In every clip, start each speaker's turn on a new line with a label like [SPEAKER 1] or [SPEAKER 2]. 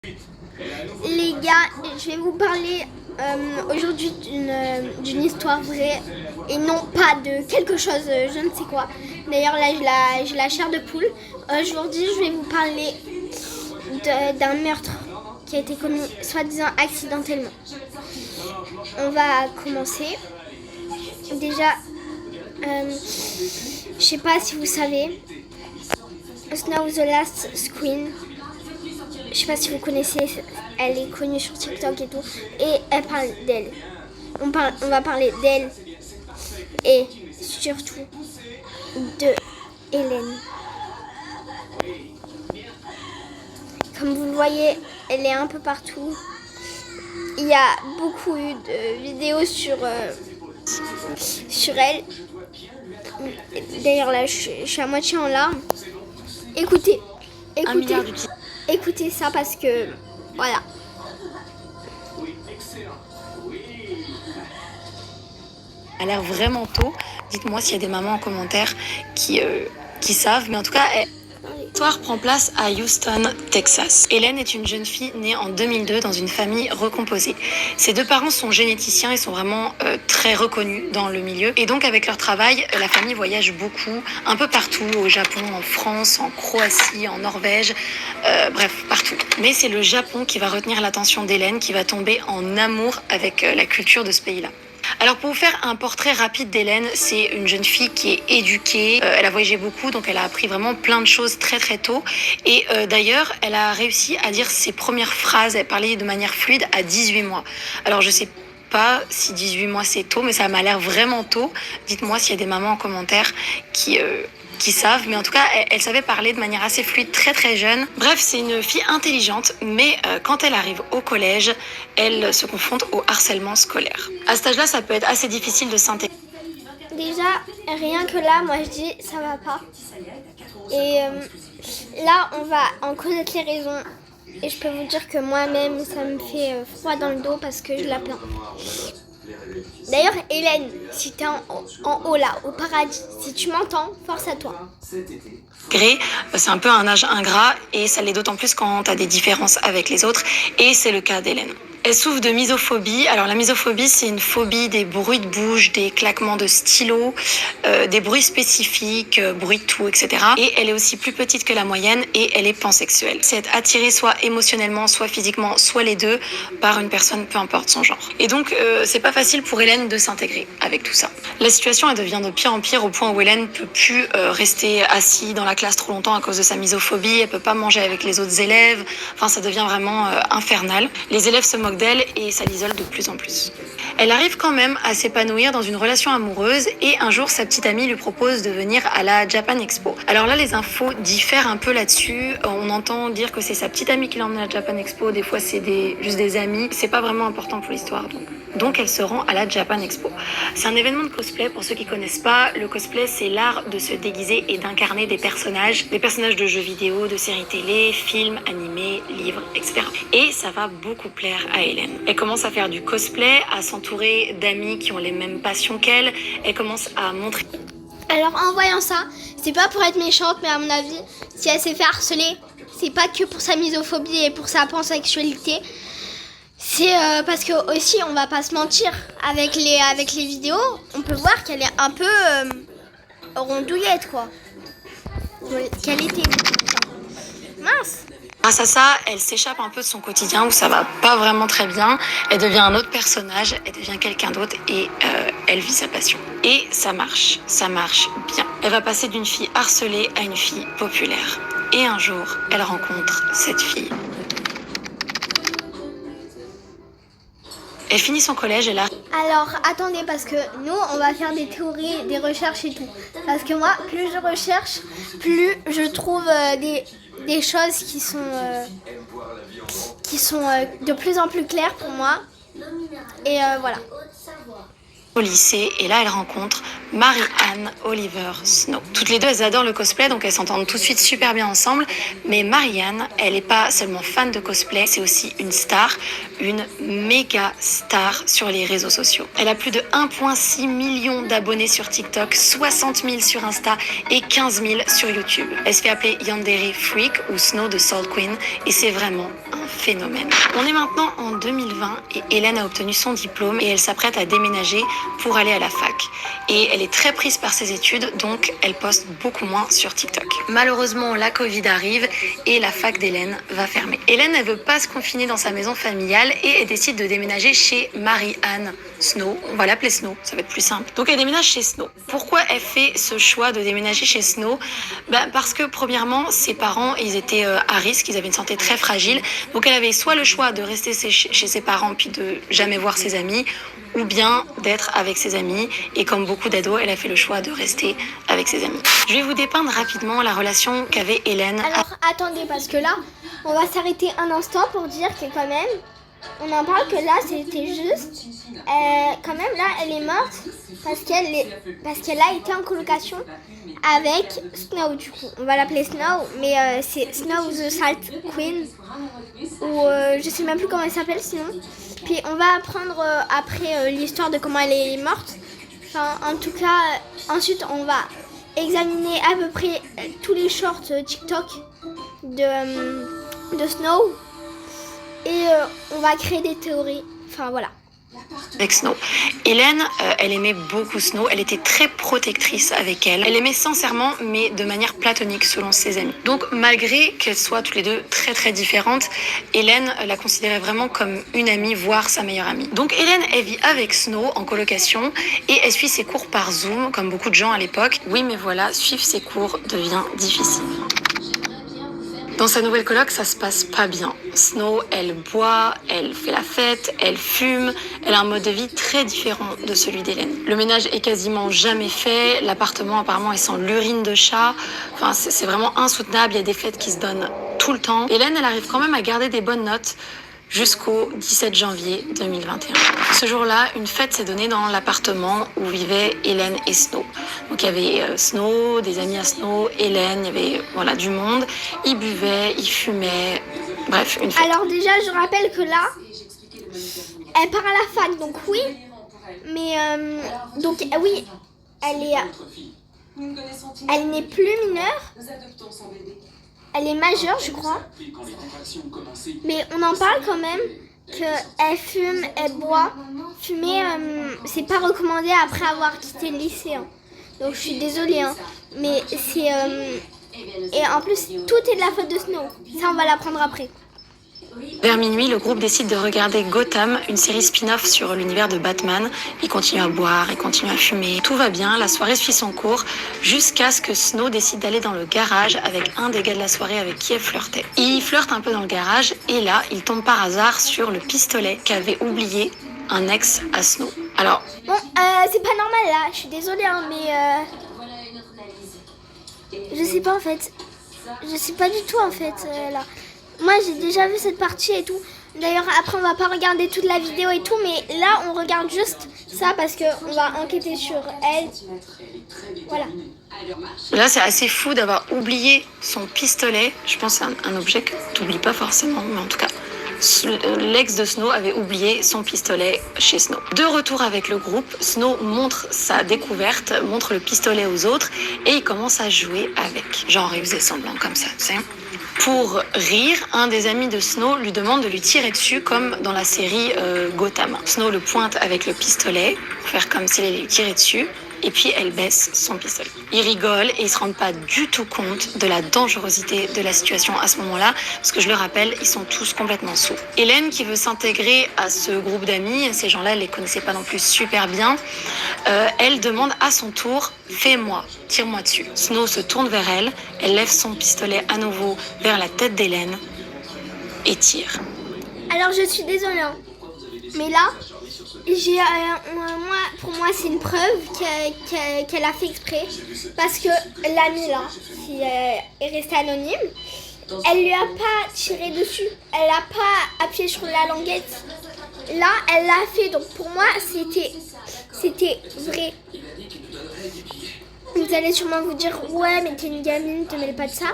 [SPEAKER 1] Les gars, je vais vous parler aujourd'hui d'une histoire vraie et non pas de quelque chose, je ne sais quoi. D'ailleurs là j'ai la chair de poule. Aujourd'hui je vais vous parler d'un meurtre qui a été commis soi-disant accidentellement. On va commencer. Déjà, je sais pas si vous savez, Snow the Last Queen. Je sais pas si vous connaissez, elle est connue sur TikTok et tout. Et elle parle d'elle. On va parler d'elle et surtout de Hélène. Comme vous le voyez, elle est un peu partout. Il y a beaucoup eu de vidéos sur elle. D'ailleurs là, je suis à moitié en larmes. Écoutez. Écoutez ça parce que voilà.
[SPEAKER 2] A l'air vraiment tôt. Dites-moi s'il y a des mamans en commentaire qui savent. Mais en tout cas, l'histoire prend place à Houston, Texas. Hélène est une jeune fille née en 2002 dans une famille recomposée. Ses deux parents sont généticiens et sont vraiment très reconnus dans le milieu. Et donc avec leur travail, la famille voyage beaucoup, un peu partout, au Japon, en France, en Croatie, en Norvège, bref, partout. Mais c'est le Japon qui va retenir l'attention d'Hélène, qui va tomber en amour avec la culture de ce pays-là. Alors pour vous faire un portrait rapide d'Hélène, c'est une jeune fille qui est éduquée, elle a voyagé beaucoup, donc elle a appris vraiment plein de choses très très tôt. Et d'ailleurs, elle a réussi à dire ses premières phrases, elle parlait de manière fluide à 18 mois. Alors je sais pas si 18 mois c'est tôt, mais ça m'a l'air vraiment tôt. Dites-moi s'il y a des mamans en commentaire qui savent, mais en tout cas, elle savait parler de manière assez fluide, très très jeune. Bref, c'est une fille intelligente, mais quand elle arrive au collège, elle se confronte au harcèlement scolaire. À cet âge-là, ça peut être assez difficile de s'intégrer.
[SPEAKER 1] Déjà, rien que là, moi je dis ça va pas. Et là, on va en connaître les raisons. Et je peux vous dire que moi-même, ça me fait froid dans le dos parce que je la plains. D'ailleurs, Hélène, si t'es en haut là, au paradis, si tu m'entends, force à toi.
[SPEAKER 2] C'est un peu un âge ingrat et ça l'est d'autant plus quand t'as des différences avec les autres. Et c'est le cas d'Hélène. Elle souffre de misophobie. Alors la misophobie, c'est une phobie des bruits de bouche, des claquements de stylos, des bruits spécifiques, bruits de tout, etc. Et elle est aussi plus petite que la moyenne et elle est pansexuelle. C'est être attirée soit émotionnellement, soit physiquement, soit les deux par une personne, peu importe son genre. Et donc c'est pas facile pour Hélène de s'intégrer avec tout ça. La situation, elle devient de pire en pire au point où Hélène peut plus rester assise dans la classe trop longtemps à cause de sa misophobie. Elle peut pas manger avec les autres élèves. Enfin, ça devient vraiment infernal. Les élèves se moquent d'elle et ça l'isole de plus en plus. Elle arrive quand même à s'épanouir dans une relation amoureuse et un jour sa petite amie lui propose de venir à la Japan Expo. Alors là les infos diffèrent un peu là-dessus. On entend dire que c'est sa petite amie qui l'emmène à la Japan Expo, des fois c'est juste des amis. C'est pas vraiment important pour l'histoire donc elle se rend à la Japan Expo. C'est un événement de cosplay pour ceux qui connaissent pas. Le cosplay c'est l'art de se déguiser et d'incarner des personnages de jeux vidéo, de séries télé, films, animés, livres, etc. Et ça va beaucoup plaire à Hélène. Elle commence à faire du cosplay, à s'entourer d'amis qui ont les mêmes passions qu'elle. Elle commence à montrer...
[SPEAKER 1] Alors en voyant ça, c'est pas pour être méchante, mais à mon avis, si elle s'est fait harceler, c'est pas que pour sa misophobie et pour sa pansexualité. C'est parce que aussi, on va pas se mentir, avec les vidéos, on peut voir qu'elle est un peu rondouillette, quoi. Qu'elle était... Mince.
[SPEAKER 2] Grâce à ça, elle s'échappe un peu de son quotidien où ça va pas vraiment très bien. Elle devient un autre personnage, elle devient quelqu'un d'autre et elle vit sa passion. Et ça marche bien. Elle va passer d'une fille harcelée à une fille populaire. Et un jour, elle rencontre cette fille. Elle finit son collège et là...
[SPEAKER 1] Alors, attendez, parce que nous, on va faire des théories, des recherches et tout. Parce que moi, plus je recherche, plus je trouve des choses qui sont de plus en plus claires pour moi. Et voilà.
[SPEAKER 2] au lycée et là elle rencontre Mary-Ann Oliver Snow. Toutes les deux elles adorent le cosplay donc elles s'entendent tout de suite super bien ensemble, mais Mary-Ann elle n'est pas seulement fan de cosplay, c'est aussi une star, une méga star sur les réseaux sociaux. Elle a plus de 1,6 million d'abonnés sur TikTok, 60 000 sur Insta et 15 000 sur YouTube. Elle se fait appeler Yandere Freak ou Snow de Salt Queen et c'est vraiment un phénomène. On est maintenant en 2020 et Hélène a obtenu son diplôme et elle s'apprête à déménager pour aller à la fac. Et elle est très prise par ses études, donc elle poste beaucoup moins sur TikTok. Malheureusement, la Covid arrive et la fac d'Hélène va fermer. Hélène, elle veut pas se confiner dans sa maison familiale et elle décide de déménager chez Mary-Ann Snow. On va l'appeler Snow, ça va être plus simple. Donc elle déménage chez Snow. Pourquoi elle fait ce choix de déménager chez Snow ? Parce que premièrement, ses parents, ils étaient à risque, ils avaient une santé très fragile. Donc elle avait soit le choix de rester chez ses parents puis de jamais voir ses amis, ou bien d'être avec ses amis. Et comme beaucoup d'ados, elle a fait le choix de rester avec ses amis. Je vais vous dépeindre rapidement la relation qu'avait Hélène.
[SPEAKER 1] Alors attendez, parce que là, on va s'arrêter un instant pour dire que quand même, on en parle que là, c'était juste. Quand même, là, elle est morte parce qu'elle a été en colocation avec Snow, du coup. On va l'appeler Snow, mais c'est Snow the Salt Queen. Ou je sais même plus comment elle s'appelle sinon. Puis on va apprendre après l'histoire de comment elle est morte. Enfin, en tout cas, ensuite on va examiner à peu près tous les shorts TikTok de Snow. Et on va créer des théories. Enfin voilà.
[SPEAKER 2] Avec Snow. Hélène, elle aimait beaucoup Snow, elle était très protectrice avec elle. Elle aimait sincèrement, mais de manière platonique selon ses amis. Donc malgré qu'elles soient toutes les deux très très différentes, Hélène la considérait vraiment comme une amie, voire sa meilleure amie. Donc Hélène, elle vit avec Snow en colocation et elle suit ses cours par Zoom, comme beaucoup de gens à l'époque. Oui, mais voilà, suivre ses cours devient difficile. Dans sa nouvelle coloc, ça se passe pas bien. Snow, elle boit, elle fait la fête, elle fume, elle a un mode de vie très différent de celui d'Hélène. Le ménage est quasiment jamais fait, l'appartement apparemment il sent l'urine de chat, enfin c'est vraiment insoutenable, il y a des fêtes qui se donnent tout le temps. Hélène, elle arrive quand même à garder des bonnes notes jusqu'au 17 janvier 2021. Ce jour-là, une fête s'est donnée dans l'appartement où vivaient Hélène et Snow. Donc il y avait Snow, des amis à Snow, Hélène, il y avait du monde. Ils buvaient, ils fumaient, bref, une fête.
[SPEAKER 1] Alors déjà, je rappelle que là, elle part à la fac, donc oui. Mais donc oui, elle n'est plus mineure. Elle est majeure, je crois. Mais on en parle quand même qu'elle fume, elle boit. Fumer, c'est pas recommandé après avoir quitté le lycée. Hein. Donc je suis désolée. Hein. Mais c'est... Et en plus, tout est de la faute de Snow. Ça, on va l'apprendre après.
[SPEAKER 2] Vers minuit, le groupe décide de regarder Gotham, une série spin-off sur l'univers de Batman. Ils continuent à boire, ils continuent à fumer. Tout va bien, la soirée suit son cours, jusqu'à ce que Snow décide d'aller dans le garage avec un des gars de la soirée avec qui elle flirtait. Il flirte un peu dans le garage, et là, il tombe par hasard sur le pistolet qu'avait oublié un ex à Snow. Alors...
[SPEAKER 1] Bon, c'est pas normal là, je suis désolée, hein, mais... Je sais pas en fait. Je sais pas du tout en fait, là. Moi j'ai déjà vu cette partie et tout. D'ailleurs après on va pas regarder toute la vidéo et tout, mais là on regarde juste ça parce que on va enquêter sur elle. Voilà.
[SPEAKER 2] Là c'est assez fou d'avoir oublié son pistolet. Je pense que c'est un objet que t'oublies pas forcément, mais en tout cas l'ex de Snow avait oublié son pistolet chez Snow. De retour avec le groupe, Snow montre sa découverte, montre le pistolet aux autres et il commence à jouer avec. Genre il faisait semblant comme ça, tu sais. Pour rire, un des amis de Snow lui demande de lui tirer dessus comme dans la série Gotham. Snow le pointe avec le pistolet pour faire comme s'il allait lui tirer dessus. Et puis elle baisse son pistolet. Ils rigolent et ils se rendent pas du tout compte de la dangerosité de la situation à ce moment-là, parce que je le rappelle, ils sont tous complètement sous. Hélène, qui veut s'intégrer à ce groupe d'amis, ces gens-là, elle les connaissait pas non plus super bien, elle demande à son tour, fais-moi, tire-moi dessus. Snow se tourne vers elle, elle lève son pistolet à nouveau vers la tête d'Hélène et tire.
[SPEAKER 1] Alors je suis désolée, hein, mais là, pour moi c'est une preuve qu'elle a fait exprès parce que l'amie là qui est restée anonyme, elle lui a pas tiré dessus, elle a pas appuyé sur la languette, là elle l'a fait, donc pour moi c'était c'était vrai. Vous allez sûrement vous dire, ouais, mais t'es une gamine, te mêle pas de ça.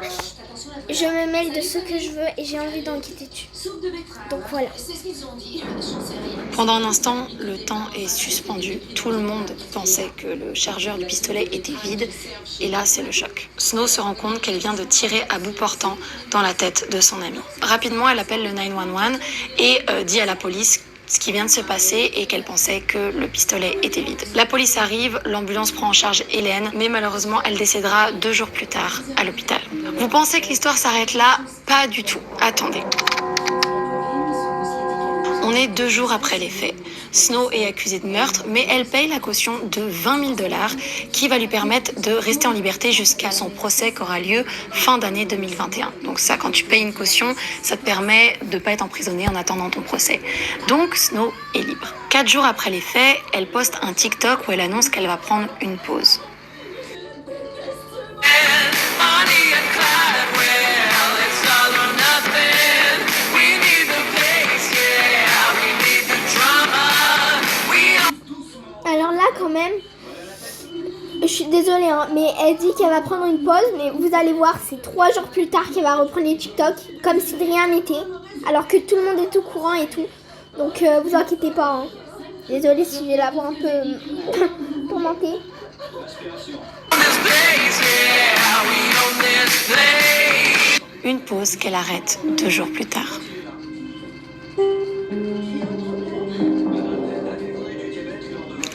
[SPEAKER 1] Je me mêle de ce que je veux et j'ai envie d'enquêter dessus. Donc voilà.
[SPEAKER 2] Pendant un instant, le temps est suspendu. Tout le monde pensait que le chargeur du pistolet était vide. Et là, c'est le choc. Snow se rend compte qu'elle vient de tirer à bout portant dans la tête de son ami. Rapidement, elle appelle le 911 et dit à la police ce qui vient de se passer et qu'elle pensait que le pistolet était vide. La police arrive, l'ambulance prend en charge Hélène, mais malheureusement, elle décédera 2 jours plus tard à l'hôpital. Vous pensez que l'histoire s'arrête là? Pas du tout. Attendez. On est 2 jours après les faits. Snow est accusée de meurtre, mais elle paye la caution de 20 000 $ qui va lui permettre de rester en liberté jusqu'à son procès qui aura lieu fin d'année 2021. Donc ça, quand tu payes une caution, ça te permet de ne pas être emprisonné en attendant ton procès. Donc Snow est libre. 4 jours après les faits, elle poste un TikTok où elle annonce qu'elle va prendre une pause.
[SPEAKER 1] Alors là, quand même, je suis désolée, hein, mais elle dit qu'elle va prendre une pause, mais vous allez voir, c'est 3 jours plus tard qu'elle va reprendre les TikTok, comme si de rien n'était, alors que tout le monde est au courant et tout. Donc vous inquiétez pas, hein. Désolée si j'ai la voix un peu tourmentée.
[SPEAKER 2] Une pause qu'elle arrête 2 jours plus tard.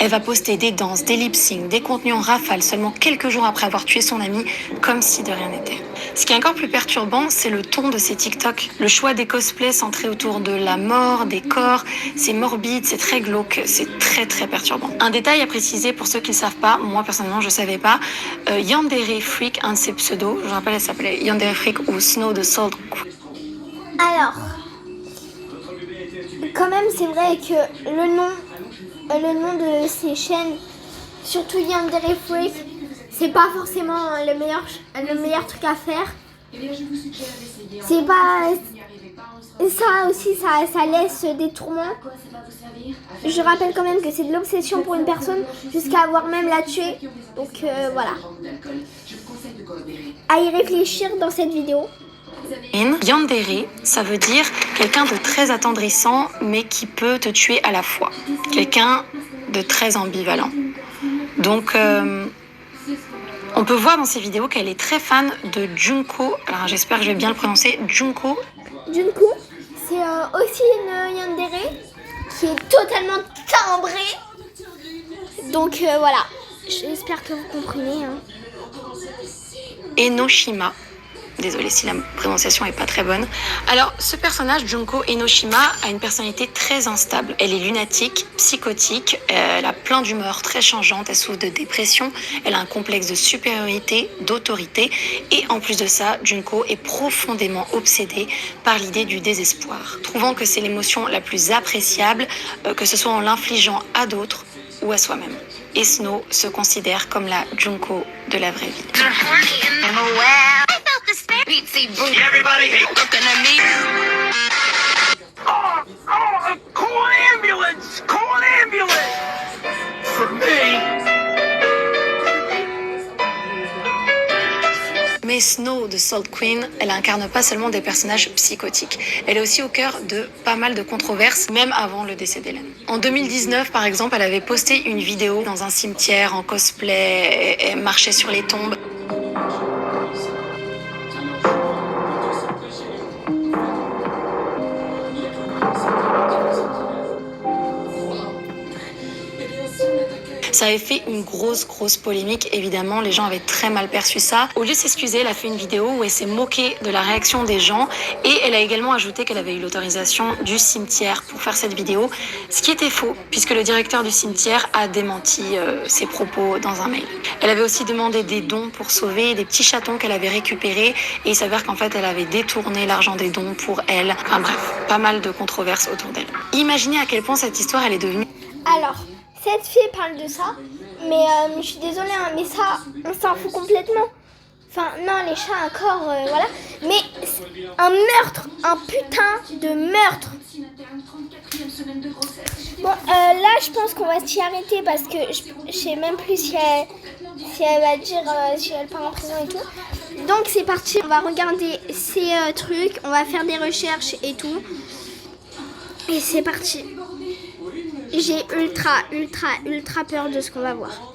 [SPEAKER 2] Elle va poster des danses, des lip-syncs, des contenus en rafale seulement quelques jours après avoir tué son ami, comme si de rien n'était. Ce qui est encore plus perturbant, c'est le ton de ces TikTok. Le choix des cosplays centrés autour de la mort, des corps, c'est morbide, c'est très glauque, c'est très très perturbant. Un détail à préciser pour ceux qui ne savent pas, moi personnellement je ne savais pas, Yandere Freak, un de ses pseudos, je me rappelle elle s'appelait Yandere Freak ou Snow the Salt Queen.
[SPEAKER 1] Alors, quand même c'est vrai que le nom de ces chaînes, surtout Yandere Freak, c'est pas forcément le meilleur truc à faire. C'est pas... Ça aussi, ça laisse des tourments. Je rappelle quand même que c'est de l'obsession pour une personne jusqu'à avoir même la tuer. Donc voilà. À y réfléchir dans cette vidéo.
[SPEAKER 2] Yandere, ça veut dire quelqu'un de très attendrissant, mais qui peut te tuer à la fois. Quelqu'un de très ambivalent. Donc, on peut voir dans ces vidéos qu'elle est très fan de Junko. Alors, j'espère que je vais bien le prononcer. Junko,
[SPEAKER 1] c'est aussi une Yandere qui est totalement timbrée. Donc voilà. J'espère que vous comprenez. Hein.
[SPEAKER 2] Enoshima. Désolée si la prononciation est pas très bonne. Alors, ce personnage, Junko Enoshima, a une personnalité très instable. Elle est lunatique, psychotique, elle a plein d'humeur très changeantes, elle souffre de dépression, elle a un complexe de supériorité, d'autorité, et en plus de ça, Junko est profondément obsédée par l'idée du désespoir, trouvant que c'est l'émotion la plus appréciable, que ce soit en l'infligeant à d'autres ou à soi-même. Et Snow se considère comme la Junko de la vraie vie.
[SPEAKER 3] Everybody looking at me. Call an ambulance! Call an ambulance! For me.
[SPEAKER 2] Mais Snow de Salt Queen, elle incarne pas seulement des personnages psychotiques. Elle est aussi au cœur de pas mal de controverses, même avant le décès d'Hélène. En 2019, par exemple, elle avait posté une vidéo dans un cimetière en cosplay, elle marchait sur les tombes. Ça avait fait une grosse polémique, évidemment, les gens avaient très mal perçu ça. Au lieu de s'excuser, elle a fait une vidéo où elle s'est moquée de la réaction des gens et elle a également ajouté qu'elle avait eu l'autorisation du cimetière pour faire cette vidéo, ce qui était faux, puisque le directeur du cimetière a démenti ses propos dans un mail. Elle avait aussi demandé des dons pour sauver des petits chatons qu'elle avait récupérés et il s'avère qu'en fait, elle avait détourné l'argent des dons pour elle. Enfin bref, pas mal de controverses autour d'elle. Imaginez à quel point cette histoire, elle est devenue...
[SPEAKER 1] Alors, cette fille parle de ça, mais je suis désolée, hein, mais ça, on s'en fout complètement. Enfin, non, les chats, encore, voilà. Mais un meurtre, un putain de meurtre. Bon, là, je pense qu'on va s'y arrêter parce que je sais même plus si elle va dire si elle part en prison et tout. Donc, c'est parti. On va regarder ces trucs. On va faire des recherches et tout. Et c'est parti. J'ai ultra peur de ce qu'on va voir.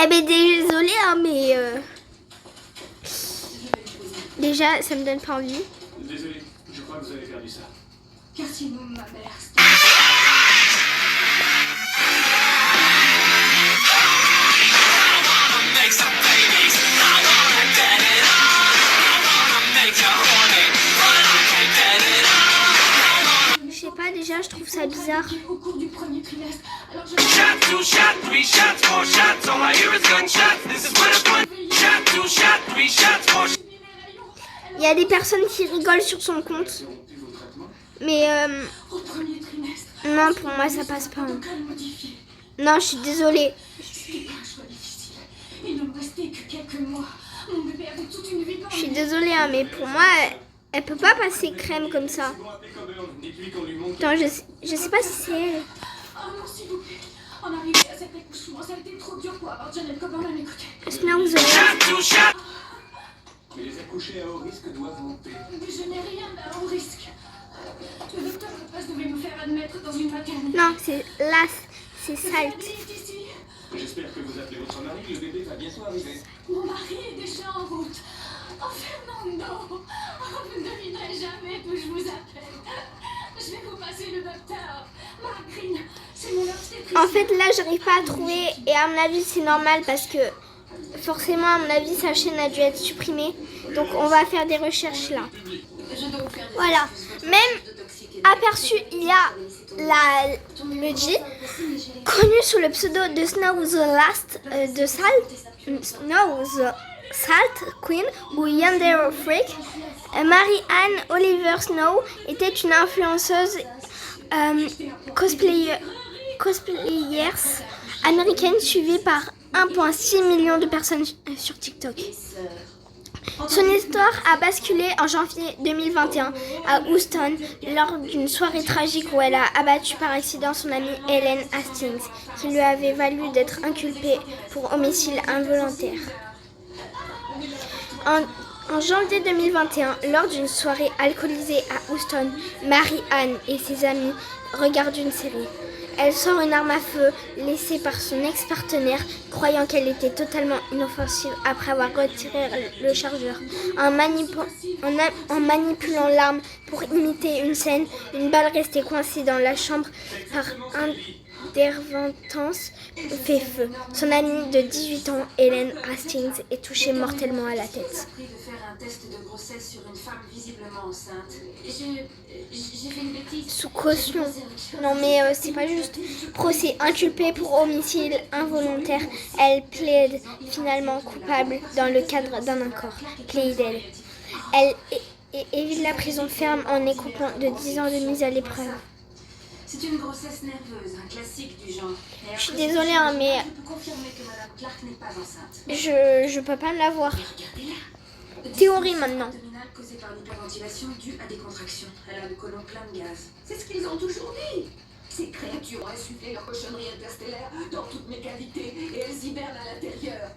[SPEAKER 1] Eh ben, désolée, hein, mais... déjà, ça me donne pas envie.
[SPEAKER 3] Désolé, je crois que vous avez perdu ça.
[SPEAKER 4] Quartier Môme, ma mère.
[SPEAKER 1] Je sais pas, déjà, je trouve ça bizarre.
[SPEAKER 4] Au cours du premier trimestre, alors je...
[SPEAKER 3] Shot, two shot, three shots, four shots. All I hear is gunshots. This is what it's one. Shot, two shot, three shots, four shots.
[SPEAKER 1] Il y a des personnes qui rigolent sur son compte. Mais
[SPEAKER 4] Au premier trimestre,
[SPEAKER 1] non, pour moi, ça passe pas. Hein.
[SPEAKER 4] vocal modifié.
[SPEAKER 1] Non, je suis désolée.
[SPEAKER 4] C'était pas un choix difficile. Il ne me restait que quelques mois. Mon bébé avait toute une vie devant
[SPEAKER 1] Je suis
[SPEAKER 4] lui.
[SPEAKER 1] désolée, hein, mais pour moi, elle peut pas passer crème comme ça.
[SPEAKER 3] Dites-lui qu'on lui montre.
[SPEAKER 1] Attends, je sais pas si c'est elle.
[SPEAKER 4] Oh non, s'il vous plaît. En arrivant à cet accouchement, ça a été trop dur pour avoir Janet Coburn à mes côtés.
[SPEAKER 1] Snow the
[SPEAKER 3] Shot, two shot. Mais les accouchés à haut risque doivent monter.
[SPEAKER 4] Mais je n'ai rien à haut risque. Le docteur de passe devait me faire admettre dans une maternité.
[SPEAKER 1] Non, c'est Las, c'est Salt.
[SPEAKER 4] Ici.
[SPEAKER 3] J'espère que vous appelez votre mari. Le bébé va bientôt arriver.
[SPEAKER 4] Mon mari est déjà en route. Oh Fernando, vous ne devinerez jamais d'où je vous appelle. Je vais vous passer le docteur. Margrine, c'est mon obstétricien.
[SPEAKER 1] En fait, là, j'arrive pas à trouver. Et à mon avis, c'est normal parce que forcément, à mon avis, sa chaîne a dû être supprimée. Donc, on va faire des recherches là. Voilà. Même aperçu, il y a le G, connu sous le pseudo de Snow the Last, de Snow the Salt Queen ou Yandere Freak. Mary-Anne Oliver Snow était une influenceuse cosplayers américaine suivie par 1,6 million de personnes sur TikTok. Son histoire a basculé en janvier 2021 à Houston lors d'une soirée tragique où elle a abattu par accident son amie Helen Hastings, qui lui avait valu d'être inculpée pour homicide involontaire. En janvier 2021, lors d'une soirée alcoolisée à Houston, Mary-Anne et ses amis regardent une série. Elle sort une arme à feu laissée par son ex-partenaire, croyant qu'elle était totalement inoffensive après avoir retiré le chargeur. En manipulant l'arme pour imiter une scène, une balle restée coincée dans la chambre par intervenance fait feu. Son amie de 18 ans, Helen Hastings, est touchée mortellement à la tête.
[SPEAKER 5] Pris de faire un test de grossesse sur une femme visiblement enceinte. J'ai fait une bêtise.
[SPEAKER 1] Sous caution. Non mais c'est pas juste. Procès inculpé pour homicide involontaire. Elle plaide finalement coupable dans le cadre d'un accord. Plaidel. Elle évite la prison ferme en écopant de 10 ans de mise à l'épreuve.
[SPEAKER 5] C'est une grossesse nerveuse, un classique du genre.
[SPEAKER 1] Je suis désolée, hein, mais
[SPEAKER 5] Je peux confirmer que Madame Clark n'est pas enceinte.
[SPEAKER 1] je peux pas me la voir. Théorie maintenant.
[SPEAKER 5] Abdominale causée par l'hyperventilation due à des contractions. Elle a le côlon plein de gaz.
[SPEAKER 4] C'est ce qu'ils ont toujours dit. Ces créatures ont insufflé leur cochonnerie interstellaire dans toutes mes cavités et elles hibernent à l'intérieur.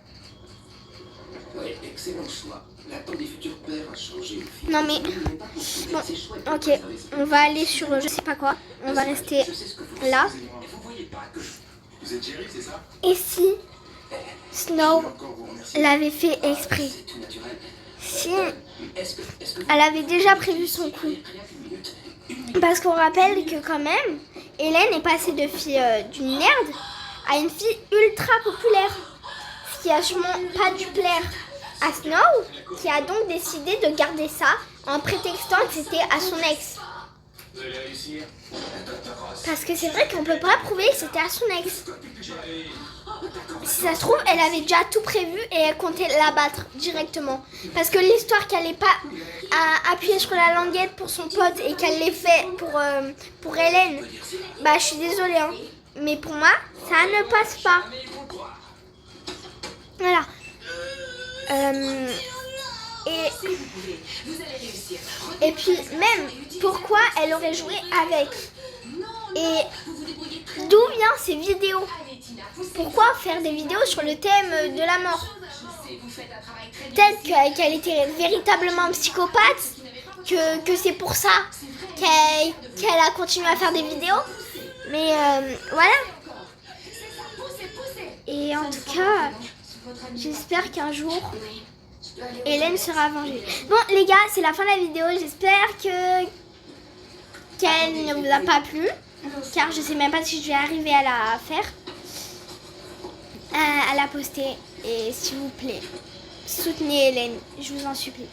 [SPEAKER 6] Oui, excellent choix. La tante des futurs pères a changé.
[SPEAKER 1] Non mais bon, ok, on va aller sur je sais pas quoi. On va rester là.
[SPEAKER 6] Vous voyez pas que vous êtes Jerry, c'est ça?
[SPEAKER 1] Et si Snow l'avait fait exprès?
[SPEAKER 6] C'est tout naturel.
[SPEAKER 1] Si
[SPEAKER 6] Est-ce que
[SPEAKER 1] elle avait déjà prévu son coup?
[SPEAKER 6] rien qu'une minute?
[SPEAKER 1] Parce qu'on rappelle que quand même, Hélène est passée de fille d'une nerd à une fille ultra populaire. Ce qui a sûrement pas dû plaire à Snow, qui a donc décidé de garder ça en prétextant que c'était à son ex.
[SPEAKER 3] Vous allez réussir.
[SPEAKER 1] Parce que c'est vrai qu'on peut pas prouver que c'était à son ex. Si ça se trouve, elle avait déjà tout prévu et elle comptait l'abattre directement. Parce que l'histoire qu'elle n'ait pas à appuyer sur la languette pour son pote et qu'elle l'ait fait pour Hélène, bah je suis désolée, hein. Mais pour moi, ça ne passe pas. Voilà. Et puis même, pourquoi elle aurait joué avec? Et d'où viennent ces vidéos? Pourquoi faire des vidéos sur le thème de la mort? Peut-être qu'elle était véritablement psychopathe, que c'est pour ça qu'elle a continué à faire des vidéos. Mais voilà. Et en tout cas, j'espère qu'un jour, Hélène sera vengée. Bon les gars, c'est la fin de la vidéo. J'espère qu'elle ne vous a pas plu, car je sais même pas si je vais arriver à la faire, à la poster. Et s'il vous plaît, soutenez Hélène, je vous en supplie.